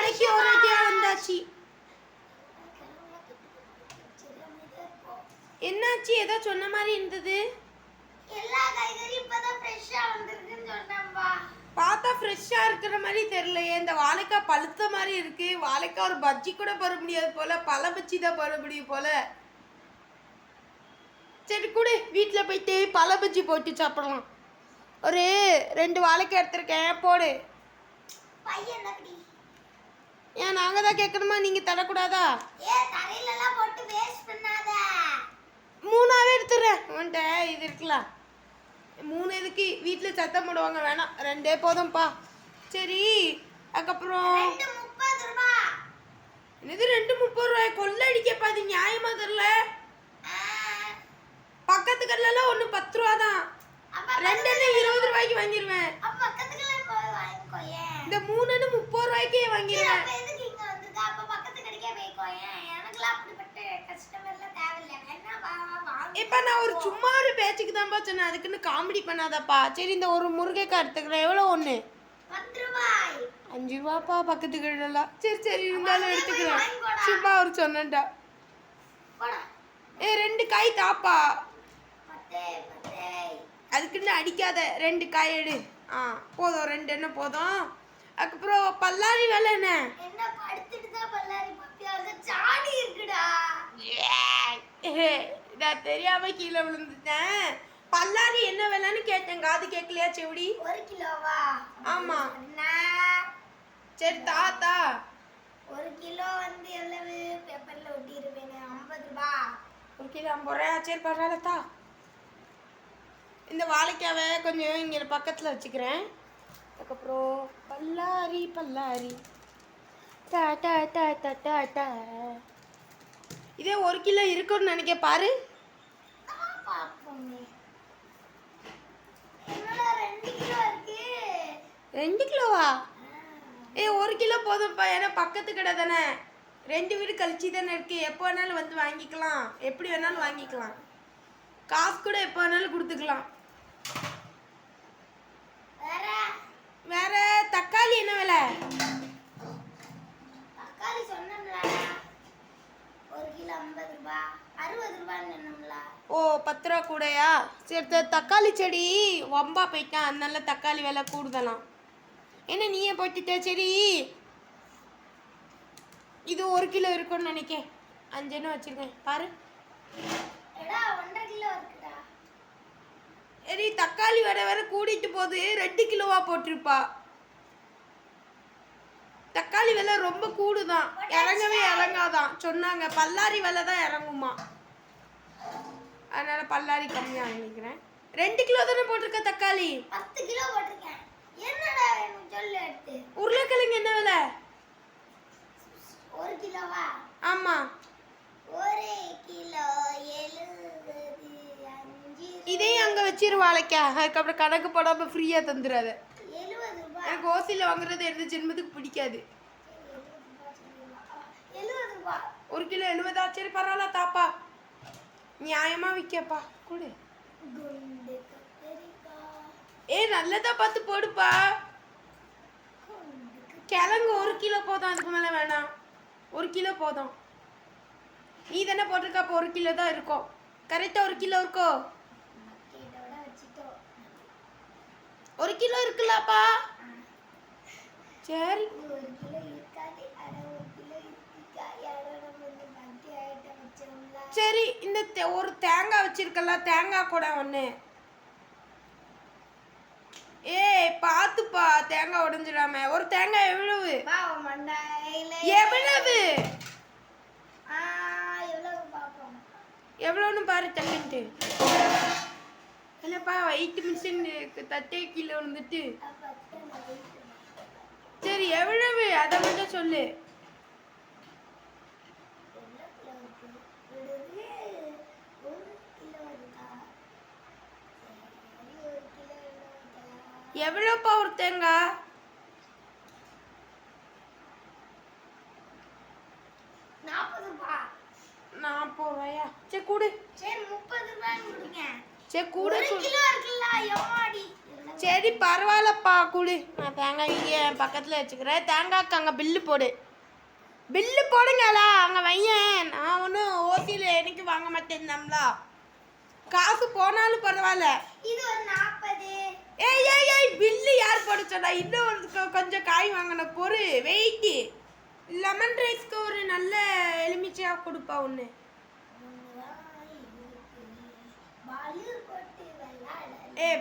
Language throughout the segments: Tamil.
கடைக்கு ஒரேடியா வந்தாச்சு. என்னாச்சு? ஏதோ சொன்ன மாதிரி இருந்தது. எல்லா காய்கறியும் இப்பதான் ஃப்ரெஷ்ஷா வந்திருக்குன்னு சொன்னேன்பா. பார்த்தா ஃப்ரெஷ்ஷா இருக்கிற மாதிரி தெரியலையே. இந்த வாழைக்காய் பழுத்த மாதிரி இருக்கு. வாழைக்காய் ஒரு பஜ்ஜி கூட போட முடியாது போல, பழ பஜ்ஜி தான் போட முடியும் போல. சரி கூட வீட்டில் போயிட்டு பழ பஜ்ஜி போட்டு சாப்பிடலாம். ஒரு 2 வாழைக்காய் எடுத்திருக்கேன், போடு. பையன் தம்பி, ஏன் நாங்கள் தான் கேட்கணுமா, நீங்கள் தரக்கூடாதா? தரையிலலாம் போட்டு வேஸ்ட் பண்ணாத. 3ஆவே எடுத்துடுறேன். உன்ட்ட இது இருக்கலாம். 3 எதுக்கு? வீட்டில் சத்தம் போடுவாங்க. வேணாம், 2 போதும்ப்பா. சரி, அதுக்கப்புறம் என்னது 2 30 கொள்ள அடிக்கப்பா? அது நியாயமா தெரியல. பக்கத்து கடையிலலாம் 1 10 ரூபா தான். 2 20 ரூபாய்க்கு வாங்கிடுவேன். இந்த 3 30 ரூபாய்க்கே வாங்கிடுவேன். இப்ப நான் ஒரு சும்மா ஒரு பேச்சுக்கு தான்ப்பா சொன்னேன், அதுக்குன்னு காமெடி பண்ணாதப்பா. சரி, இந்த ஒரு முருங்கைக்காய் எடுத்துக்கிறேன். எவ்வளோ ஒன்று? 5 ரூபாப்பா பக்கத்து கடையிலலாம். சரி இருந்தாலும் எடுத்துக்கிறேன். சும்மா ஒரு சொன்னேன்டா. 2 காய் தாப்பா. அதுக்குன்னு அடிக்காத. 2 காய் எடு. போதும், 2 என்ன போதும். அதுக்கப்புறம் பல்லாரி வேலை என்ன? நான் தெரியாம கீழே விழுந்துட்டேன். பல்லாரி என்ன வேலைன்னு கேட்டேன், காது கேட்கலையா செவடி? 1 கிலோவா? ஆமா. சரி தாத்தா. 1 கிலோ வந்து எவ்வளவு? பேப்பர்ல ஒட்டிருப்பேன். 50 ரூபாய். 1 கிலோ 50 ரூபாயா? சரி பரவாயில்ல தா. இந்த வாழைக்காவை கொஞ்சம் இங்கே பக்கத்தில் வச்சுக்கிறேன். அதுக்கப்புறம் பல்லாரி பல்லாரி டா டா டா டா டா டா. இதே 1 கிலோ இருக்குன்னு நினைக்க பாரு. 2 கிலோவா? 1 கிலோ போதும்ப்பா. ஏன்னா பக்கத்து கடை தானே, 2 வீடு கழிச்சு தானே இருக்கு. எப்போ வேணாலும் வந்து வாங்கிக்கலாம், எப்படி வேணாலும் வாங்கிக்கலாம். காசு கூட எப்போ வேணாலும் கொடுத்துக்கலாம். வேற தக்காளி என்ன விலை? தக்காளி சொன்னோம்ல, 1 கிலோ 50 ரூபாய். 60 ரூபான்னு சொன்னோம்ல. ஓ 10 ரூபா கூடயா? சரி, தக்காளி செடி வம்பா போயிட்டான், அதனால தக்காளி விலை கூடுதலாம். என்ன நீயே போட்டுட்ட? சரி, இது 1 கிலோ இருக்குன்னு நினைக்கேன். 5 வச்சிருக்கேன் பாரு. 1.5 கிலோ இருக்குடா. சரி, தக்காளி வேற கூடிட்டு போகுது. 2 கிலோவா போட்டிருப்பா. தக்காளி விலை ரொம்ப கூடுதான், இறங்கவே இறங்காதான் சொன்னாங்க. பல்லாரி விலை தான் இறங்குமா, அதனால பல்லாரி கம்மியாக நினைக்கிறேன். 2 கிலோ தானே போட்டிருக்க தக்காளி? 10 கிலோ போட்டிருக்கேன். என்னடா சொல்லு எடுத்து. உருளைக்கிழங்கு என்ன விலை? 1 கிலோவா? ஆமா, 1 கிலோ 75. இதே அங்கே வச்சிரு வாழைக்கா. அதுக்கப்புறம் கணக்கு போடாம ஃப்ரீயாக தந்துடாத. 70 ரூபாய். எனக்கு ஓசியில் வாங்குறது எடுத்து ஜென்மத்துக்கு பிடிக்காது. 70 ரூபாய். 1 கிலோ 70. சரி பரவாயில்ல தாப்பா, நியாயமாக விற்கப்பா. கொடு. நல்லதா பார்த்து போடுப்பா. கிழங்கு 1 கிலோ போதும், அதுக்கு மேலே வேணாம். 1 கிலோ போதும். நீ தானே போட்டிருக்க, அப்போ 1 கிலோ தான் இருக்கும். கரெக்டாக 1 கிலோ இருக்கோ? 1 கிலோ இருக்குல்லப்பா. சரி, சரி. இந்த ஒரு தேங்காய் வச்சிருக்கல, தேங்காய் கூட 1. பார்த்துப்பா, தேங்காய் உடைஞ்சிடாம. ஒரு தேங்காய் எவ்வளவு? எவ்வளோன்னு பாரு தள்ளிட்டு. என்னப்பா வெயிட் மிஷின் தட்டை கீழே வந்துட்டு. சரி எவ்வளவு, அதை மட்டும் சொல்லு. எவ்வளோப்பா ஒரு தேங்காய்? 40 ரூபாய். 40 ரூபாயா? சரி கூடு. சரி 30 ரூபாய் கொடுங்க. சரி கூட. 1 கிலோ இருக்குல்ல, எம்மாடி. சரி பரவாயில்லப்பா குடு. நான் தேங்காய் இங்கே பக்கத்தில் வச்சுக்கிறேன். தேங்காய்க்கு அங்கே பில்லு போடு. பில்லு போடுங்களா அங்கே வையன். நான் ஒன்றும் ஓசியில் எனக்கு வாங்க மாட்டேன்னம்லா. காசு போனாலும் பரவாயில்ல. இது ஒரு 40. ஏய் ஏய் ஏய் பில்லு யார் போட சொன்னா? இன்னும் கொஞ்சம் காய் வாங்கின பொறு வெயிட்டு. லெமன் ரைஸ்க்கு ஒரு நல்ல எலுமிச்சையாக கொடுப்பா ஒன்று.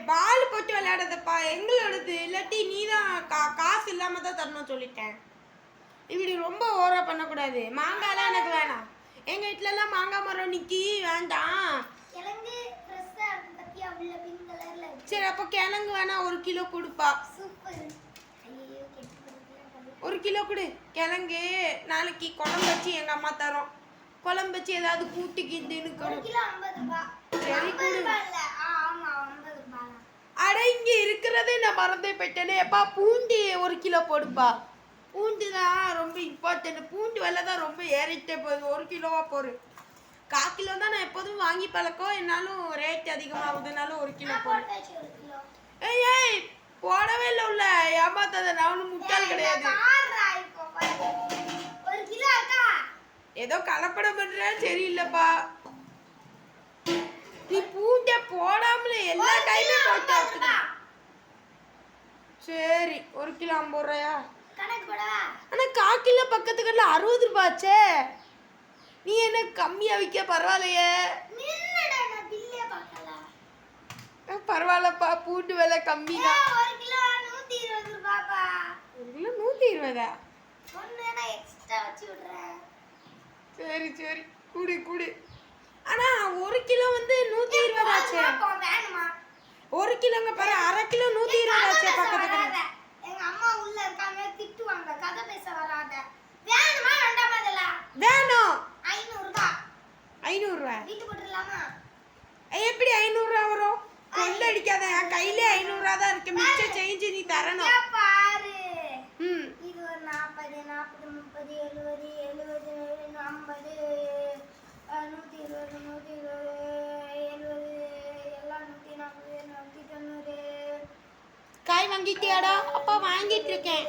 பால் போட்டு விளையாடுறதப்பா எங்களோடது. இல்லாட்டி நீ தான் காசு இல்லாமல் தான் தரணும் சொல்லிட்டேன். இப்படி ரொம்ப ஓவரா பண்ணக்கூடாது. மாங்காய்லாம் எனக்கு வேணாம். எங்கள் வீட்டிலலாம் மாங்காய் மரம் நிற்கி வேண்டாம். சரி அப்போ கிழங்கு வேணா 1 கிலோ கொடுப்பா. ஒரு கிலோ கொடு கிழங்கு. நாளைக்கு குழம்பு வச்சு எங்கள் அம்மா தரோம். குழம்பு வச்சு ஏதாவது கூட்டிக்கிட்டுன்னு சரி கொடு. அட இங்கே இருக்கிறதே நான் மறந்தே போயிட்டேனே. எப்பா பூண்டு 1 கிலோ போடுப்பா. பூண்டு தான் ரொம்ப இம்பார்ட்டன்ட். பூண்டு விலை தான் ரொம்ப ஏறிட்டே போகுது. 1 கிலோவா போடு. 1/4 கிலோ தான் நான் எப்போதும் வாங்கி பழக்கம். என்னாலும் ரேட் அதிகமாகுதுனாலும் 1 கிலோ போடு. ஏய் ஏய் போடவே இல்லை உள்ள ஏமாத்தாத. நான் ஒன்றும் முட்டாள் கிடையாது. ஏதோ கலப்படம் பண்றேன் சரியில்லைப்பா. நீ பூண்டை போடாமலே எல்லா காயுமே போட்டு. சரி 1 கிலோ 50 ரூபாயா? ஆனா 1/4 கிலோ பக்கத்துக்கல்ல 60 ரூபாச்சே. நீ என்ன கம்மியா விற்க பரவாயில்லையே. பரவாயில்லப்பா பூண்டு விலை கம்மி தான். 1 கிலோ 120 ரூபாப்பா. 1 கிலோ 120. சரி சரி குடு குடு. ஆனா 1 கிலோ வந்து 120 ஆச்சே. 1 கிலோங்க பாரு. 1/2 கிலோ 120 ஆச்சே பக்கத்துல. எங்க அம்மா உள்ள இருக்காங்க திட்டுவாங்க. கதை பேச வராத. வேணுமா வேண்டாமா இதெல்லாம்? வேணும். 500 ரூபாய். 500 ரூபாய். வீட்டு போட்டுறலாமா? எப்படி 500 ரூபாய் வரும்? கொள்ள அடிக்காத. என் கையிலே 500 ரூபாய் தான் இருக்கு. மிச்ச சேஞ்ச் நீ தரணும். பாரு. இது ஒரு 40 40 30 70 70 50 120 120 70 எல்லாம் 140 190. காய் வாங்கிட்டியாடா? அப்பா வாங்கிட்டு இருக்கேன்.